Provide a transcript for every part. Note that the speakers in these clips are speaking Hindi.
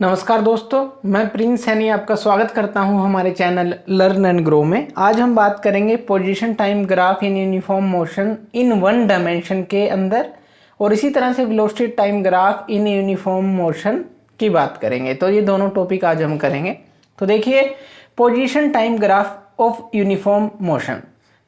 नमस्कार दोस्तों, मैं प्रिंस सैनी आपका स्वागत करता हूं हमारे चैनल लर्न एंड ग्रो में। आज हम बात करेंगे position time graph in uniform motion in one dimension के अंदर और इसी तरह से velocity time graph in uniform motion की बात करेंगे। तो ये दोनों टॉपिक आज हम करेंगे। तो देखिए, position time graph of uniform motion,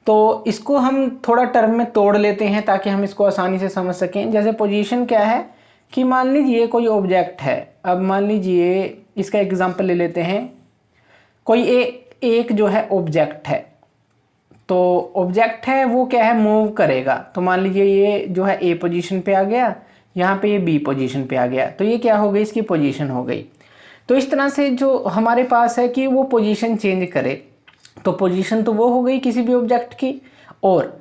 तो इसको हम थोड़ा टर्म में तोड़ लेते हैं ताकि हम इसको आसानी से समझ सकें। जैसे पोजीशन क्या है कि मान लीजिए कोई ऑब्जेक्ट है। अब मान लीजिए इसका एग्जांपल ले लेते हैं। कोई एक जो है ऑब्जेक्ट है, तो ऑब्जेक्ट है वो क्या है, मूव करेगा। तो मान लीजिए ये जो है ए पोजीशन पे आ गया, यहाँ पे ये बी पोजीशन पे आ गया, तो ये क्या हो गई, इसकी पोजीशन हो गई। तो इस तरह से जो हमारे पास है कि वो पोजीशन चेंज करे, तो पोजीशन तो वो हो गई किसी भी ऑब्जेक्ट की। और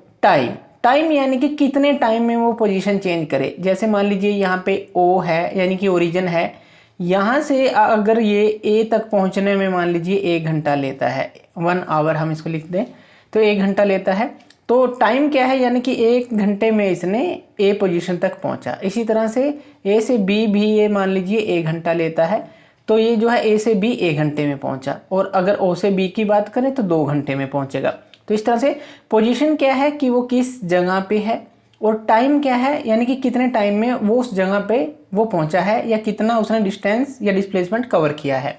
टाइम यानी कि कितने टाइम में वो पोजीशन चेंज करे। जैसे मान लीजिए यहाँ पे ओ है यानी कि ओरिजिन है, यहाँ से अगर ये ए तक पहुँचने में मान लीजिए 1 घंटा लेता है, 1 आवर हम इसको लिख दें, तो 1 घंटा लेता है। तो टाइम क्या है, यानी कि 1 घंटे में इसने ए पोजीशन तक पहुँचा। इसी तरह से ए से बी भी ये मान लीजिए 1 घंटा लेता है, तो ये जो है ए से बी 1 घंटे में पहुँचा। और अगर ओ से बी की बात करें तो 2 घंटे में पहुँचेगा। तो इस तरह से पोजीशन क्या है कि वो किस जगह पे है, और टाइम क्या है यानी कि कितने टाइम में वो उस जगह पे वो पहुंचा है या कितना उसने डिस्टेंस या डिस्प्लेसमेंट कवर किया है।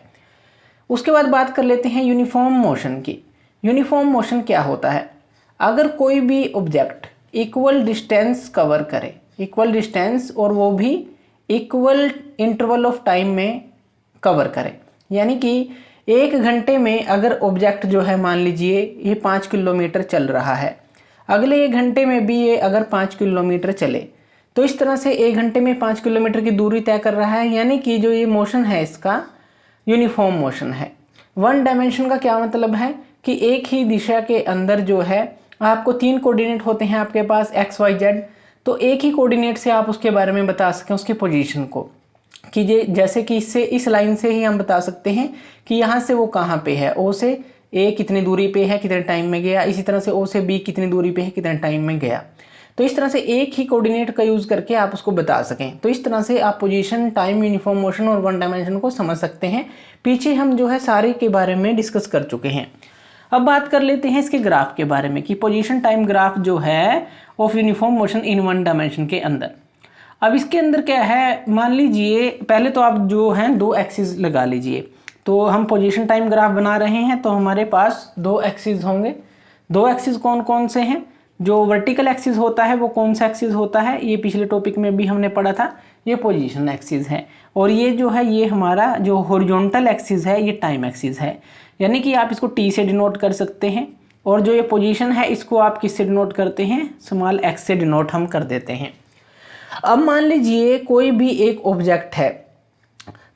उसके बाद बात कर लेते हैं यूनिफॉर्म मोशन की। यूनिफॉर्म मोशन क्या होता है, अगर कोई भी ऑब्जेक्ट इक्वल डिस्टेंस कवर करे, इक्वल डिस्टेंस और वो भी इक्वल इंटरवल ऑफ टाइम में कवर करे। यानी कि 1 घंटे में अगर ऑब्जेक्ट जो है मान लीजिए ये 5 किलोमीटर चल रहा है, अगले 1 घंटे में भी ये अगर 5 किलोमीटर चले, तो इस तरह से 1 घंटे में 5 किलोमीटर की दूरी तय कर रहा है। यानी कि जो ये मोशन है इसका यूनिफॉर्म मोशन है। वन डायमेंशन का क्या मतलब है कि एक ही दिशा के अंदर जो है आपको 3 कोऑर्डिनेट होते हैं आपके पास, एक्स वाई जेड। तो एक ही कोऑर्डिनेट से आप उसके बारे में बता सकें उसकी पोजीशन को, कि जैसे कि इससे इस लाइन से ही हम बता सकते हैं कि यहाँ से वो कहाँ पे है, ओ से ए कितनी दूरी पे है, कितने टाइम में गया, इसी तरह से ओ से बी कितनी दूरी पे है, कितने टाइम में गया। तो इस तरह से एक ही कोऑर्डिनेट का यूज करके आप उसको बता सकें। तो इस तरह से आप पोजीशन, टाइम, यूनिफॉर्म मोशन और वन डायमेंशन को समझ सकते हैं। पीछे हम जो है सारे के बारे में डिस्कस कर चुके हैं। अब बात कर लेते हैं इसके ग्राफ के बारे में कि पोजीशन टाइम ग्राफ जो है of uniform motion in one dimension के अंदर। अब इसके अंदर क्या है, मान लीजिए पहले तो आप जो हैं 2 एक्सिस लगा लीजिए। तो हम पोजीशन टाइम ग्राफ बना रहे हैं, तो हमारे पास 2 एक्सिस होंगे। 2 एक्सिस कौन कौन से हैं, जो वर्टिकल एक्सिस होता है वो कौन सा एक्सिस होता है, ये पिछले टॉपिक में भी हमने पढ़ा था, ये पोजीशन एक्सिस है। और ये जो है ये हमारा जो हॉरिजॉन्टल एक्सिस है ये टाइम एक्सिस है। यानी कि आप इसको टी से डिनोट कर सकते हैं, और जो ये पोजीशन है इसको आप किससे डिनोट करते हैं, स्मॉल एक्स से डिनोट हम कर देते हैं। अब मान लीजिए कोई भी एक ऑब्जेक्ट है,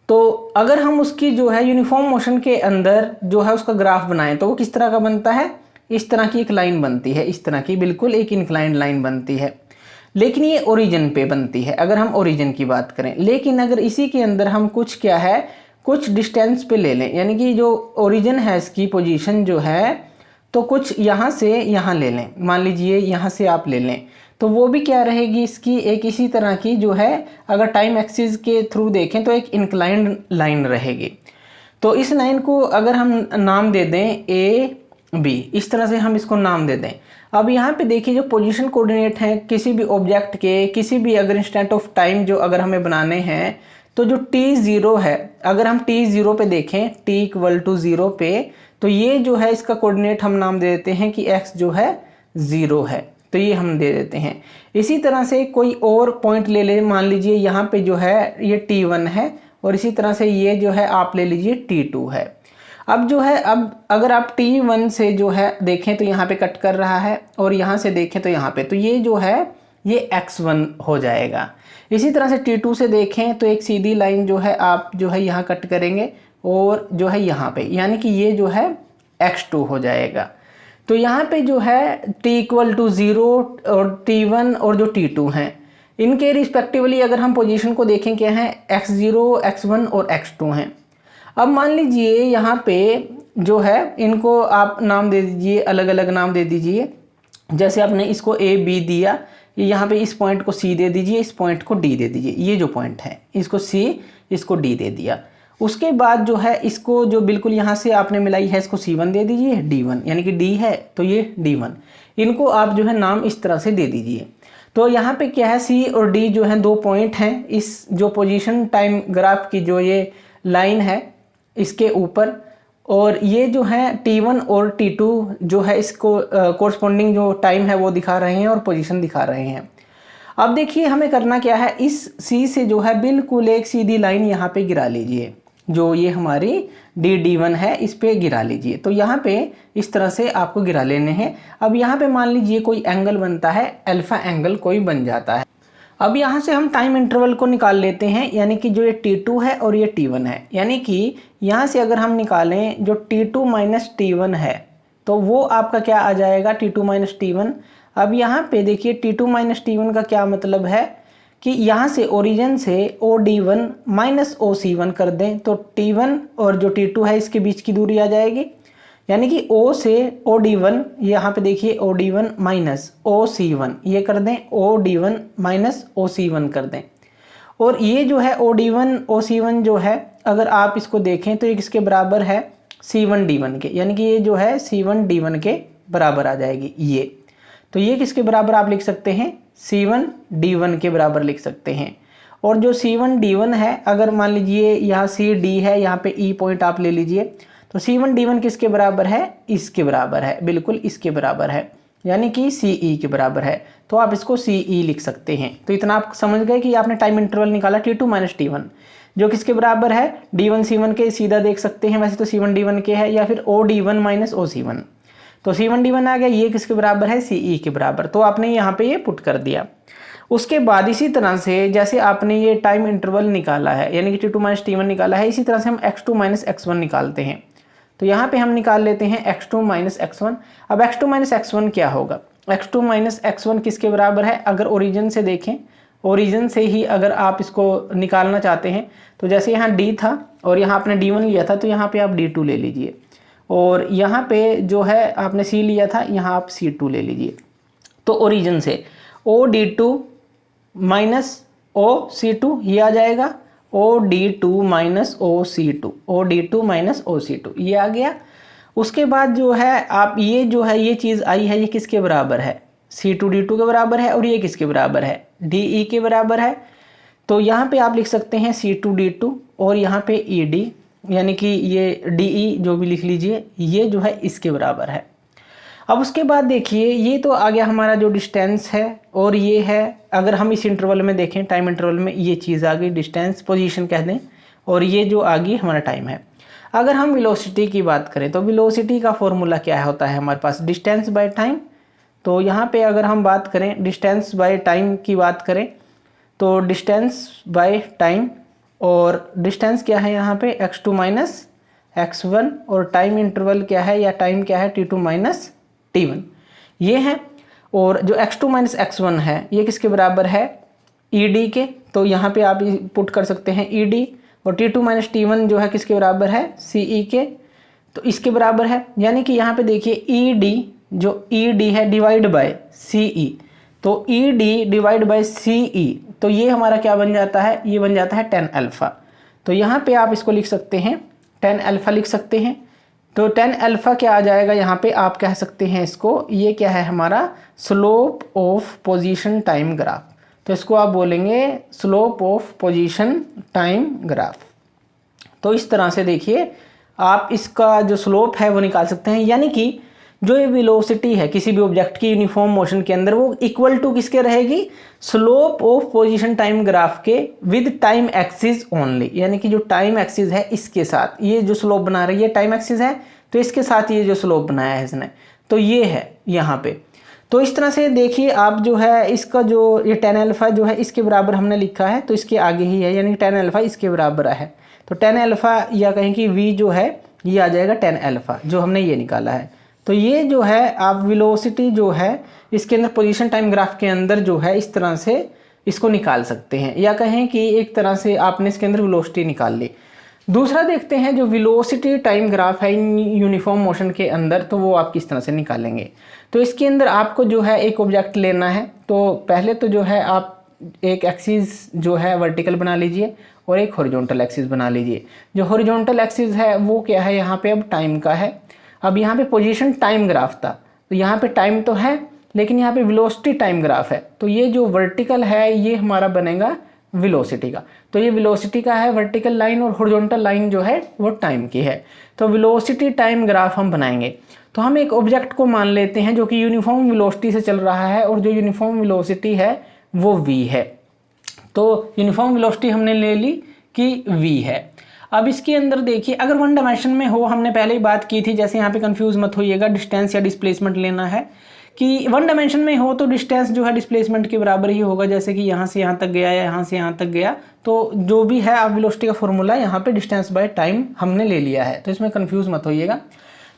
तो अगर हम उसकी जो है यूनिफॉर्म मोशन के अंदर जो है उसका ग्राफ बनाएं, तो वो किस तरह का बनता है, इस तरह की एक लाइन बनती है, इस तरह की बिल्कुल एक इंक्लाइंड लाइन बनती है। लेकिन ये ओरिजिन पे बनती है अगर हम ओरिजिन की बात करें। लेकिन अगर इसी के अंदर हम कुछ क्या है, कुछ डिस्टेंस पे ले लें, यानी कि जो ओरिजिन है इसकी पोजीशन जो है, तो कुछ यहाँ से यहाँ ले लें, मान लीजिए यहाँ से आप ले लें, तो वो भी क्या रहेगी इसकी एक इसी तरह की जो है, अगर टाइम एक्सिस के थ्रू देखें तो एक इंक्लाइंड लाइन रहेगी। तो इस लाइन को अगर हम नाम दे दें ए बी, इस तरह से हम इसको नाम दे दें। अब यहाँ पे देखिए जो पोजीशन कोऑर्डिनेट हैं किसी भी ऑब्जेक्ट के, किसी भी अगर इंस्टेंट ऑफ टाइम जो अगर हमें बनाने हैं, तो जो t0 है, अगर हम t0 पे देखें, t = 0 पे, तो ये जो है इसका कोऑर्डिनेट हम नाम दे देते हैं कि x जो है 0 है, तो ये हम दे देते हैं। इसी तरह से कोई और पॉइंट ले ले, मान लीजिए यहाँ पे जो है ये t1 है, और इसी तरह से ये जो है आप ले लीजिए t2 है। अब जो है, अब अगर आप t1 से जो है देखें तो यहाँ पे कट कर रहा है, और यहाँ से देखें तो यहाँ पे, तो ये जो है ये x1 हो जाएगा। इसी तरह से t2 से देखें तो एक सीधी लाइन जो है आप जो है यहाँ कट करेंगे, और जो है यहाँ पे, यानी कि ये जो है x2 हो जाएगा। तो यहाँ पे जो है t = 0 और t1 और जो t2 हैं, इनके रिस्पेक्टिवली अगर हम पोजीशन को देखें क्या है, x0, x1 और x2 हैं। अब मान लीजिए यहाँ पे जो है इनको आप नाम दे दीजिए, अलग अलग नाम दे दीजिए। जैसे आपने इसको a b दिया, यहाँ पे इस पॉइंट को c दे दीजिए, इस पॉइंट को d दे दीजिए। ये जो पॉइंट है इसको c, इसको d दे दिया। उसके बाद जो है इसको जो बिल्कुल यहाँ से आपने मिलाई है इसको C1 दे दीजिए, D1 यानी कि D है तो ये D1, इनको आप जो है नाम इस तरह से दे दीजिए। तो यहाँ पे क्या है, C और D जो है 2 पॉइंट हैं इस जो पोजीशन टाइम ग्राफ की जो ये लाइन है इसके ऊपर, और ये जो है T1 और T2 जो है इसको कोरस्पॉन्डिंग जो टाइम है वो दिखा रहे हैं और पोजीशन दिखा रहे हैं। अब देखिए हमें करना क्या है, इस C से जो है बिल्कुल एक सीधी लाइन यहाँ पे गिरा लीजिए, जो ये हमारी D1 है इस पे गिरा लीजिए। तो यहाँ पे इस तरह से आपको गिरा लेने हैं। अब यहाँ पे मान लीजिए कोई एंगल बनता है, अल्फा एंगल कोई बन जाता है। अब यहाँ से हम टाइम इंटरवल को निकाल लेते हैं, यानी कि जो ये T2 है और ये T1 है, यानी कि यहाँ से अगर हम निकालें जो T2 माइनस T1 है तो वो आपका क्या आ जाएगा, T2 माइनस T1। अब यहाँ पे देखिए T2 माइनस T1 का क्या मतलब है कि यहाँ से ओरिजिन से OD1 माइनस OC1 कर दें तो T1 और जो T2 है इसके बीच की दूरी आ जाएगी, यानी कि O से OD1, यहाँ पे देखिए OD1 माइनस OC1 ये कर दें, OD1 माइनस OC1 कर दें। और ये जो है OD1 OC1 जो है अगर आप इसको देखें तो ये किसके बराबर है, C1 D1 के, यानी कि ये जो है C1 D1 के बराबर आ जाएगी ये। तो ये किसके बराबर आप लिख सकते हैं, C1 D1 के बराबर लिख सकते हैं। और जो C1 D1 है, अगर मान लीजिए यहाँ C D है, यहाँ पे E पॉइंट आप ले लीजिए, तो C1 D1 किसके बराबर है, इसके बराबर है, बिल्कुल इसके बराबर है, यानी कि CE के बराबर है। तो आप इसको CE लिख सकते हैं। तो इतना आप समझ गए कि आपने टाइम इंटरवल निकाला T2 माइनस T1 जो किसके बराबर है, D1 C1 के, सीधा देख सकते हैं, वैसे तो C1 D1 के है, या फिर OD1 माइनस OC1। तो C1 D1 आ गया, ये किसके बराबर है, CE के बराबर। तो आपने यहाँ पे ये पुट कर दिया। उसके बाद इसी तरह से जैसे आपने ये टाइम इंटरवल निकाला है, यानी कि T2 माइनस T1 निकाला है, इसी तरह से हम X2 माइनस X1 निकालते हैं। तो यहाँ पे हम निकाल लेते हैं X2 माइनस X1। अब X2 माइनस X1 क्या होगा, X2 माइनस X1 किसके बराबर है, अगर ओरिजिन से देखें, ओरिजिन से ही अगर आप इसको निकालना चाहते हैं तो जैसे यहाँ D था और यहाँ आपने D1 लिया था तो यहाँ पे आप D2 ले लीजिए, और यहाँ पे जो है आपने C लिया था, यहाँ आप C2 ले लीजिए। तो ओरिजिन से OD2 माइनस OC2 ये आ जाएगा, OD2 minus OC2, OD2 minus OC2 ये आ गया। उसके बाद जो है आप ये जो है ये चीज़ आई है, ये किसके बराबर है, C2D2 के बराबर है, और ये किसके बराबर है, DE के बराबर है। तो यहाँ पे आप लिख सकते हैं C2D2 और यहाँ पे ED, यानी कि ये DE जो भी लिख लीजिए, ये जो है इसके बराबर है। अब उसके बाद देखिए ये तो आ गया हमारा जो डिस्टेंस है, और ये है अगर हम इस इंटरवल में देखें, टाइम इंटरवल में ये चीज़ आ गई, डिस्टेंस पोजीशन कह दें, और ये जो आ गई हमारा टाइम है। अगर हम वेलोसिटी की बात करें तो वेलोसिटी का फॉर्मूला क्या होता है हमारे पास, डिस्टेंस बाय टाइम। तो यहाँ पे अगर हम बात करें डिस्टेंस बाय टाइम की बात करें तो डिस्टेंस बाय टाइम, और डिस्टेंस क्या है यहाँ पे X2 माइनस X1, और टाइम इंटरवल क्या है या टाइम क्या है T2 माइनस T1 ये है। और जो X2 माइनस X1 है ये किसके बराबर है, ED के। तो यहाँ पे आप पुट कर सकते हैं ED, और T2 माइनस T1 जो है किसके बराबर है, CE के, तो इसके बराबर है। यानी कि यहाँ पे देखिए ED जो ED है डिवाइड बाय CE, तो ED डिवाइड बाय CE, तो ये हमारा क्या बन जाता है, ये बन जाता है 10 अल्फ़ा। तो यहाँ पे आप इसको लिख सकते हैं 10 अल्फ़ा लिख सकते हैं। तो 10 अल्फ़ा क्या आ जाएगा, यहाँ पे आप कह सकते हैं इसको, ये क्या है हमारा slope of position time graph. तो इसको आप बोलेंगे slope of position time graph. तो इस तरह से देखिए आप इसका जो स्लोप है वो निकाल सकते हैं, यानी कि जो ये वेलोसिटी है किसी भी ऑब्जेक्ट की यूनिफॉर्म मोशन के अंदर वो इक्वल टू किसके रहेगी, slope of position time graph के विद टाइम एक्सिस ओनली, यानी कि जो टाइम एक्सिस है इसके साथ ये जो स्लोप बना रही है टाइम एक्सिस है, तो इसके साथ ये जो स्लोप बनाया है इसने, तो ये है यहाँ पे। तो इस तरह से देखिए आप जो है इसका जो ये 10 अल्फ़ा जो है इसके बराबर हमने लिखा है, तो इसके आगे ही है, यानी 10 अल्फ़ा इसके बराबर है। तो 10 अल्फ़ा या कहें कि V जो है ये आ जाएगा 10 अल्फ़ा जो हमने ये निकाला है। तो ये जो है आप वेलोसिटी जो है इसके अंदर पोजीशन टाइम ग्राफ के अंदर जो है इस तरह से इसको निकाल सकते हैं, या कहें कि एक तरह से आपने इसके अंदर वेलोसिटी निकाल ली। दूसरा देखते हैं जो वेलोसिटी टाइम ग्राफ है यूनिफॉर्म मोशन के अंदर, तो वो आप किस तरह से निकालेंगे। तो इसके अंदर आपको जो है एक ऑब्जेक्ट लेना है, तो पहले तो जो है आप एक एक्सिस जो है वर्टिकल बना लीजिए और एक हॉरिजॉन्टल एक्सिस बना लीजिए। जो हॉरिजॉन्टल एक्सिस है वो क्या है, यहाँ पे अब टाइम का है। अब यहाँ पे पोजीशन टाइम ग्राफ था, तो यहाँ पे टाइम तो है लेकिन यहाँ पे वेलोसिटी टाइम ग्राफ है, तो ये जो वर्टिकल है ये हमारा बनेगा वेलोसिटी का। तो ये वेलोसिटी का है वर्टिकल लाइन और हॉरिजॉन्टल लाइन जो है वो टाइम की है। तो वेलोसिटी टाइम ग्राफ हम बनाएंगे। तो हम एक ऑब्जेक्ट को मान लेते हैं जो कि यूनिफॉर्म वेलोसिटी से चल रहा है और जो यूनिफॉर्म वेलोसिटी है वो v है। तो यूनिफॉर्म वेलोसिटी हमने ले ली कि v है। अब इसके अंदर देखिए, अगर वन डायमेंशन में हो, हमने पहले ही बात की थी, जैसे यहाँ पे कंफ्यूज मत होइएगा, डिस्टेंस या डिस्प्लेसमेंट लेना है कि वन डायमेंशन में हो तो डिस्टेंस जो है डिस्प्लेसमेंट के बराबर ही होगा। जैसे कि यहाँ से यहाँ तक गया या यहाँ से यहाँ तक गया, तो जो भी है आप वेलोसिटी का फॉर्मूला यहाँ पे डिस्टेंस बाय टाइम हमने ले लिया है, तो इसमें कंफ्यूज मत होइएगा।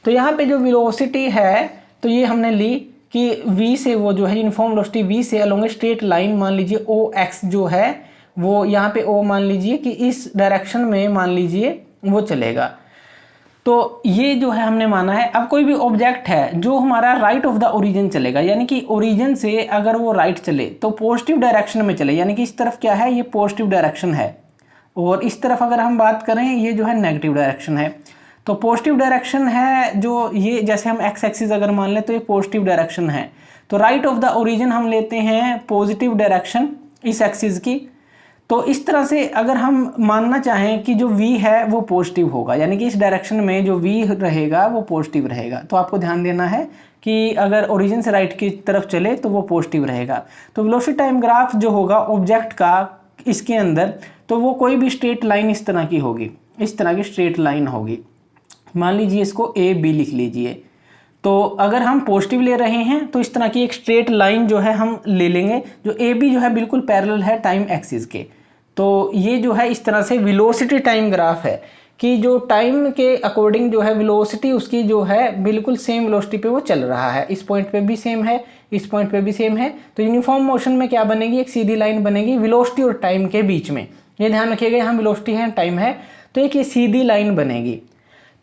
तो यहाँ पे जो वेलोसिटी है तो ये हमने ली कि v से वो जो है यूनिफॉर्म वेलोसिटी v से अलोंग स्ट्रेट लाइन मान लीजिए OX जो है वो यहाँ पे O मान लीजिए कि इस डायरेक्शन में मान लीजिए वो चलेगा। तो ये जो है हमने माना है। अब कोई भी ऑब्जेक्ट है जो हमारा राइट ऑफ द ओरिजिन चलेगा, यानी कि ओरिजिन से अगर वो राइट चले तो पॉजिटिव डायरेक्शन में चले, यानी कि इस तरफ क्या है, ये पॉजिटिव डायरेक्शन है, और इस तरफ अगर हम बात करें ये जो है नेगेटिव डायरेक्शन है। तो पॉजिटिव डायरेक्शन है जो ये, जैसे हम एक्स एक्सिस अगर मान ले तो ये पॉजिटिव डायरेक्शन है। तो राइट ऑफ द ओरिजिन हम लेते हैं पॉजिटिव डायरेक्शन इस एक्सिस की। तो इस तरह से अगर हम मानना चाहें कि जो v है वो पॉजिटिव होगा, यानी कि इस डायरेक्शन में जो v रहेगा वो पॉजिटिव रहेगा। तो आपको ध्यान देना है कि अगर ओरिजिन से राइट की तरफ चले तो वो पॉजिटिव रहेगा। तो वेलोसिटी टाइम ग्राफ जो होगा ऑब्जेक्ट का इसके अंदर, तो वो कोई भी स्ट्रेट लाइन इस तरह की होगी, इस तरह की स्ट्रेट लाइन होगी। मान लीजिए इसको ए बी लिख लीजिए। तो अगर हम पॉजिटिव ले रहे हैं तो इस तरह की एक स्ट्रेट लाइन जो है हम ले लेंगे, जो ए बी जो है बिल्कुल पैरेलल है टाइम एक्सिस के। तो ये जो है इस तरह से वेलोसिटी टाइम ग्राफ है कि जो टाइम के अकॉर्डिंग जो है वेलोसिटी उसकी जो है बिल्कुल सेम वेलोसिटी पे वो चल रहा है। इस पॉइंट पे भी सेम है, इस पॉइंट पे भी सेम है। तो यूनिफॉर्म मोशन में क्या बनेगी, एक सीधी लाइन बनेगी वेलोसिटी और टाइम के बीच में। ये ध्यान रखिएगा, यहाँ वेलोसिटी है टाइम है, तो एक ये सीधी लाइन बनेगी।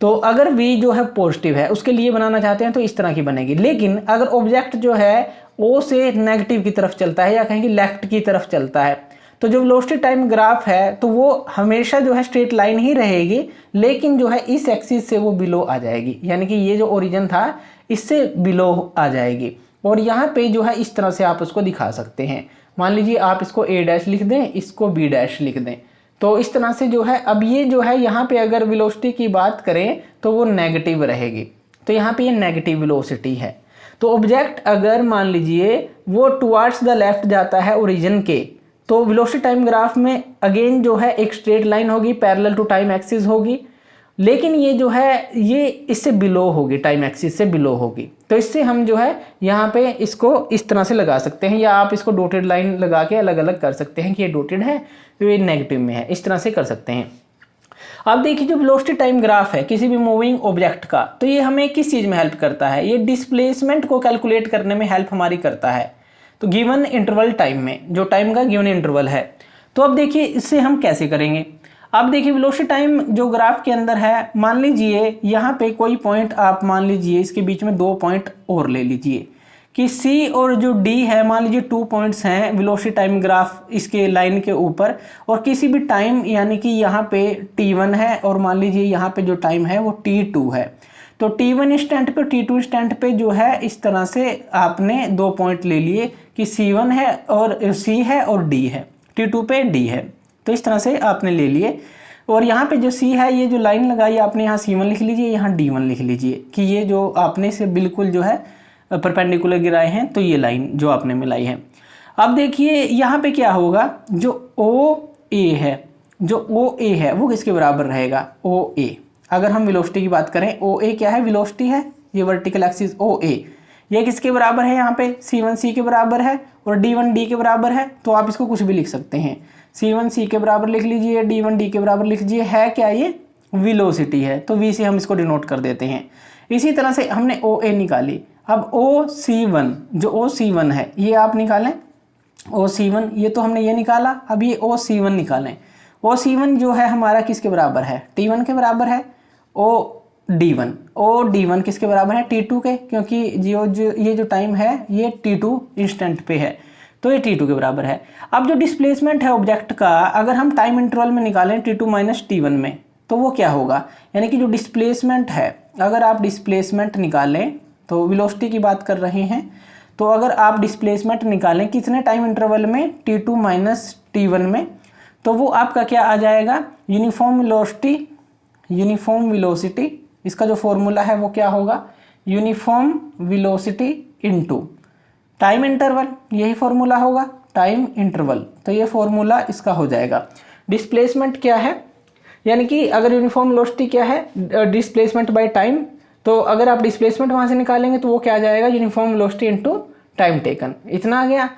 तो अगर v जो है पॉजिटिव है उसके लिए बनाना चाहते हैं तो इस तरह की बनेगी। लेकिन अगर ऑब्जेक्ट जो है o से नेगेटिव की तरफ चलता है या कहीं की लेफ्ट की तरफ चलता है, तो जो वेलोसिटी टाइम ग्राफ है तो वो हमेशा जो है स्ट्रेट लाइन ही रहेगी, लेकिन जो है इस एक्सिस से वो बिलो आ जाएगी, यानी कि ये जो ओरिजिन था इससे बिलो आ जाएगी। और यहाँ पे जो है इस तरह से आप उसको दिखा सकते हैं। मान लीजिए आप इसको a' लिख दें, इसको b' लिख दें। तो इस तरह से जो है, अब ये जो है यहाँ पे अगर वेलोसिटी की बात करें तो वो नेगेटिव रहेगी। तो यहाँ पे ये नेगेटिव वेलोसिटी है। तो ऑब्जेक्ट अगर मान लीजिए वो टुवर्ड्स द लेफ्ट जाता है ओरिजिन के, तो वेलोसिटी टाइम ग्राफ में अगेन जो है एक स्ट्रेट लाइन होगी, पैरेलल टू टाइम एक्सिस होगी, लेकिन ये जो है ये इससे बिलो होगी, टाइम एक्सिस से बिलो होगी। तो इससे हम जो है यहाँ पे इसको इस तरह से लगा सकते हैं, या आप इसको डॉटेड लाइन लगा के अलग अलग कर सकते हैं कि ये डॉटेड है तो ये नेगेटिव में है, इस तरह से कर सकते हैं। अब देखिए जो वेलोसिटी टाइम ग्राफ है किसी भी मूविंग ऑब्जेक्ट का, तो ये हमें किस चीज़ में हेल्प करता है, ये डिस्प्लेसमेंट को कैलकुलेट करने में हेल्प हमारी करता है। तो गिवन इंटरवल टाइम में, जो टाइम का गिवन इंटरवल है, तो अब देखिए इससे हम कैसे करेंगे। अब देखिए वेलोसिटी टाइम जो ग्राफ के अंदर है, मान लीजिए यहाँ पे कोई पॉइंट आप मान लीजिए इसके बीच में 2 पॉइंट और ले लीजिए कि C और जो D है, मान लीजिए 2 पॉइंट्स हैं वेलोसिटी टाइम ग्राफ इसके लाइन के ऊपर, और किसी भी टाइम यानी कि यहाँ पे t1 है और मान लीजिए यहाँ पे जो टाइम है वो t2 है। तो t1 इंस्टेंट पे t2 इंस्टेंट पे जो है इस तरह से आपने 2 पॉइंट ले लिए कि C1 है और C है और D है, t2 पे D है। तो इस तरह से आपने ले लिए, और यहाँ पे जो C है ये जो लाइन लगाई आपने, यहाँ C1 लिख लीजिए, यहाँ D1 लिख लीजिए कि ये जो आपने से बिल्कुल जो है परपेंडिकुलर गिराए हैं, तो ये लाइन जो आपने मिलाई है। अब देखिए यहाँ पे क्या होगा, जो OA है, जो OA है वो किसके बराबर रहेगा, OA। अगर हम वेलोसिटी की बात करें, OA क्या है, वेलोसिटी है, ये वर्टिकल एक्सिस OA, ये किसके बराबर है, यहाँ पे C1 C के बराबर है और D1 D के बराबर है। तो आप इसको कुछ भी लिख सकते हैं, C1 C के बराबर लिख लीजिए, D1 D के बराबर लिख लीजिए। है क्या, ये वेलोसिटी है, तो V से हम इसको डिनोट कर देते हैं। इसी तरह से हमने OA निकाली। अब OC1, जो OC1 है ये आप निकालें, OC1 ये तो हमने ये निकाला। अब ये OC1 निकालें। OC1 जो है हमारा किसके बराबर है, T1 के बराबर है। OD1 किसके बराबर है, T2 के, क्योंकि ये जो टाइम है ये T2 इंस्टेंट पे है। तो ये t2 के बराबर है। अब जो डिस्प्लेसमेंट है ऑब्जेक्ट का अगर हम टाइम इंटरवल में निकालें t2 माइनस t1 में, तो वो क्या होगा, यानी कि जो डिस्प्लेसमेंट है, अगर आप डिस्प्लेसमेंट निकालें तो वेलोसिटी की बात कर रहे हैं, तो अगर आप डिस्प्लेसमेंट निकालें कितने टाइम इंटरवल में, t2 माइनस t1 में, तो वो आपका क्या आ जाएगा, यूनिफॉर्म वेलोसिटी, इसका जो फॉर्मूला है वो क्या होगा, uniform velocity into time interval, यही फॉर्मूला होगा, टाइम इंटरवल। तो ये फॉर्मूला इसका हो जाएगा। डिस्प्लेसमेंट क्या है, यानी कि अगर यूनिफॉर्म वेलोसिटी क्या है, डिस्प्लेसमेंट बाय टाइम, तो अगर आप डिस्प्लेसमेंट वहां से निकालेंगे तो वो क्या आ जाएगा, uniform velocity into time taken. इतना आ गया।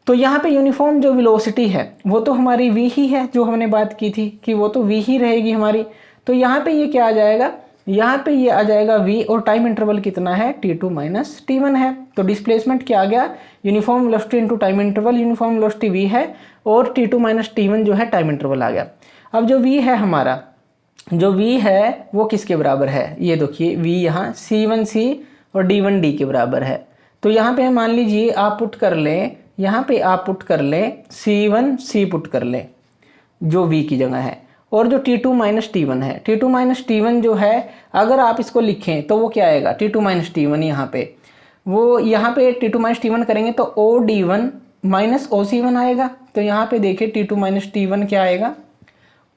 तो यहाँ पे यूनिफॉर्म जो वेलोसिटी है वो तो हमारी v ही है, जो हमने बात की थी कि वो तो v ही रहेगी हमारी। तो यहाँ पे ये क्या आ जाएगा, यहाँ पे ये आ जाएगा v, और टाइम इंटरवल कितना है, t2 माइनस t1 है। तो डिस्प्लेसमेंट क्या आ गया, uniform velocity into time interval, uniform velocity v है और t2 माइनस t1 जो है टाइम इंटरवल आ गया। अब जो v है हमारा, जो v है वो किसके बराबर है, ये देखिए v यहाँ c1c और d1d के बराबर है। तो यहाँ पे मान लीजिए आप पुट कर लें, यहाँ पे आप पुट कर लें c1c पुट कर लें जो v की जगह है, और जो t2 माइनस t1 है, t2 माइनस t1 जो है अगर आप इसको लिखें तो वो क्या आएगा, t2 माइनस t1 यहाँ पे, वो यहाँ पे t2 माइनस t1 करेंगे तो od1 माइनस oc1 आएगा। तो यहाँ पे देखिए t2 माइनस t1 क्या आएगा,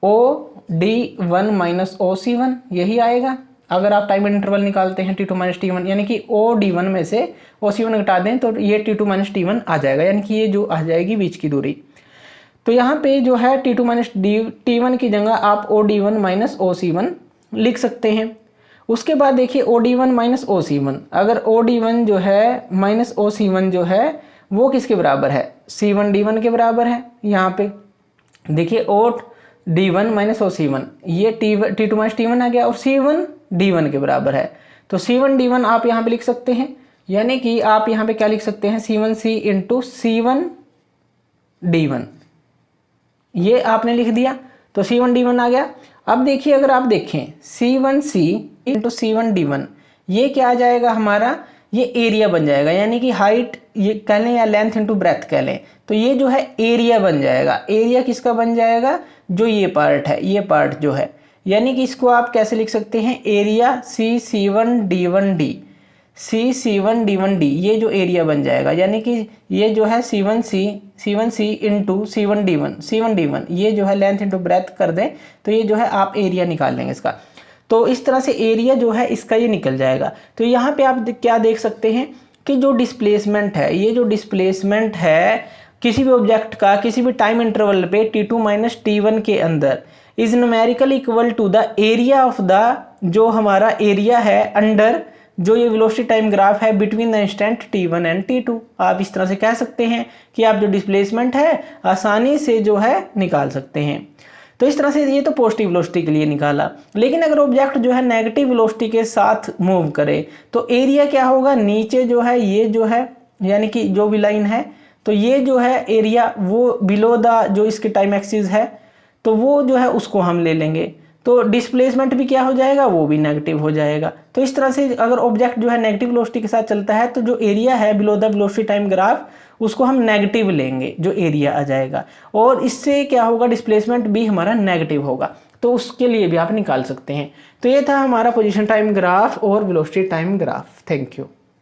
od1 माइनस oc1, यही आएगा। अगर आप टाइम इंटरवल निकालते हैं t2 माइनस t1, यानी कि od1 में से oc1 घटा दें तो ये t2 माइनस t1 आ जाएगा, यानी कि ये जो आ जाएगी बीच की दूरी। तो यहाँ पे जो है t2 माइनस t1 की जगह आप od1 माइनस oc1 लिख सकते हैं। उसके बाद देखिए od1 माइनस oc1, अगर od1 जो है माइनस oc1 जो है वो किसके बराबर है, c1 d1 के बराबर है। यहाँ पे देखिए od1 माइनस oc1, ये t2 माइनस t1 आ गया, और c1 d1 के बराबर है। तो c1 d1 आप यहाँ पे लिख सकते हैं, यानी कि आप यहाँ पे क्या लिख सकते हैं, c1c इंटू c1 d1, ये आपने लिख दिया। तो c1 d1 आ गया। अब देखिए अगर आप देखें c1c इंटू c1 d1, ये क्या आ जाएगा हमारा, ये एरिया बन जाएगा, यानी कि हाइट ये कह लें या लेंथ इंटू ब्रेथ कह लें, तो ये जो है एरिया बन जाएगा। एरिया किसका बन जाएगा, जो ये पार्ट है, ये पार्ट जो है, यानी कि इसको आप कैसे लिख सकते हैं, area c1 d1d, c1 d1d, ये जो एरिया बन जाएगा, यानी कि ये जो है c1c इंटू c1 d1, ये जो है लेंथ इंटू ब्रेथ कर दें तो ये जो है आप एरिया निकाल लेंगे इसका। तो इस तरह से एरिया जो है इसका ये निकल जाएगा। तो यहाँ पे आप क्या देख सकते हैं कि जो डिस्प्लेसमेंट है, ये जो डिस्प्लेसमेंट है किसी भी ऑब्जेक्ट का किसी भी टाइम इंटरवल पे t2 माइनस t1 के अंदर is numerical equal to the area of the, जो हमारा एरिया है अंडर जो ये वेलोसिटी टाइम ग्राफ है between the instant t1 and t2। आप इस तरह से कह सकते हैं कि आप जो डिस्प्लेसमेंट है आसानी से जो है निकाल सकते हैं। तो इस तरह से ये तो पॉजिटिव वेलोसिटी के लिए निकाला, लेकिन अगर ऑब्जेक्ट जो है नेगेटिव वेलोसिटी के साथ मूव करे तो एरिया क्या होगा, नीचे जो है ये जो है, यानी कि जो भी लाइन है, तो ये जो है एरिया वो बिलो द जो इसके टाइम एक्सिस है, तो वो जो है उसको हम ले लेंगे। तो डिस्प्लेसमेंट भी क्या हो जाएगा, वो भी नेगेटिव हो जाएगा। तो इस तरह से अगर ऑब्जेक्ट जो है नेगेटिव वेलोसिटी के साथ चलता है तो जो एरिया है below the velocity time graph उसको हम नेगेटिव लेंगे, जो एरिया आ जाएगा, और इससे क्या होगा, डिस्प्लेसमेंट भी हमारा नेगेटिव होगा। तो उसके लिए भी आप निकाल सकते हैं। तो ये था हमारा पोजीशन टाइम ग्राफ और velocity time graph. Thank you.